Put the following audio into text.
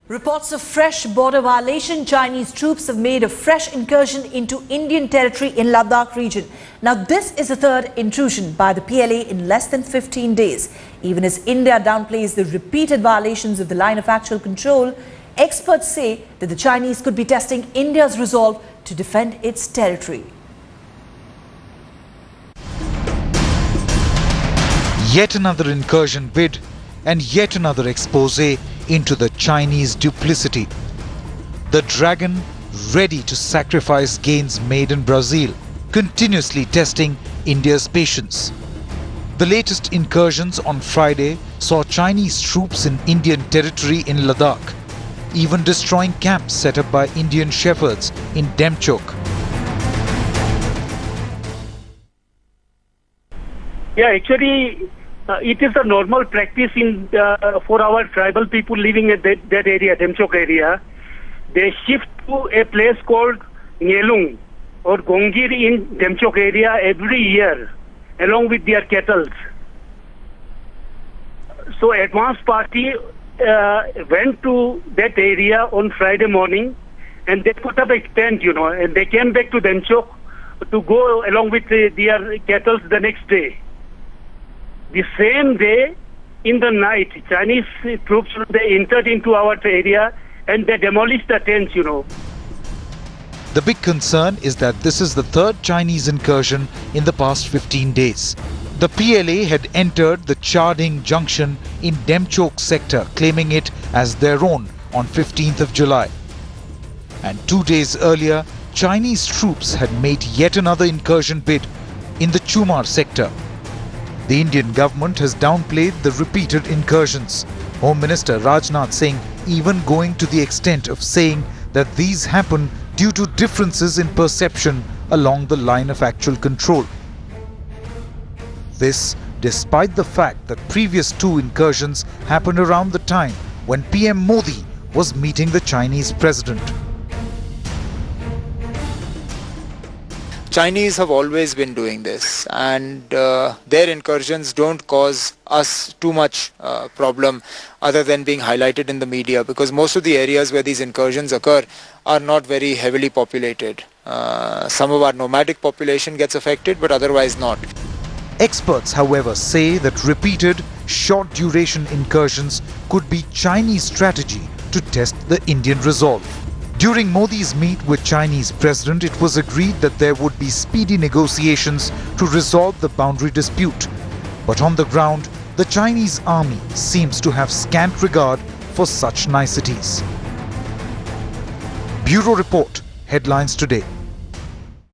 Reports of fresh border violation. Chinese troops have made a fresh incursion into Indian territory in Ladakh region. Now this is the third intrusion by the PLA in less than 15 days. Even as India downplays the repeated violations of the line of actual control, experts say that the Chinese could be testing India's resolve to defend its territory. Yet another incursion bid and yet another expose into the Chinese duplicity. The dragon, ready to sacrifice gains made in Brazil, continuously testing India's patience. The latest incursions on Friday saw Chinese troops in Indian territory in Ladakh, even destroying camps set up by Indian shepherds in Demchok. Yeah, actually, it is a normal practice for our tribal people living in that area, Demchok area. They shift to a place called Ngelung or Gongir in Demchok area every year, along with their cattle. So advance party went to that area on Friday morning, and they put up a tent, and they came back to Demchok to go along with their cattle the next day. The same day, in the night, Chinese troops, they entered into our area and they demolished the tents, The big concern is that this is the third Chinese incursion in the past 15 days. The PLA had entered the Charding Junction in Demchok sector, claiming it as their own on 15th of July. And 2 days earlier, Chinese troops had made yet another incursion bid in the Chumar sector. The Indian government has downplayed the repeated incursions, Home Minister Rajnath Singh even going to the extent of saying that these happen due to differences in perception along the line of actual control. This despite the fact that previous two incursions happened around the time when PM Modi was meeting the Chinese president. Chinese have always been doing this, and their incursions don't cause us too much problem other than being highlighted in the media, because most of the areas where these incursions occur are not very heavily populated. Some of our nomadic population gets affected, but otherwise not. Experts, however, say that repeated, short-duration incursions could be Chinese strategy to test the Indian resolve. During Modi's meet with Chinese president, it was agreed that there would be speedy negotiations to resolve the boundary dispute. But on the ground, the Chinese army seems to have scant regard for such niceties. Bureau Report, Headlines Today.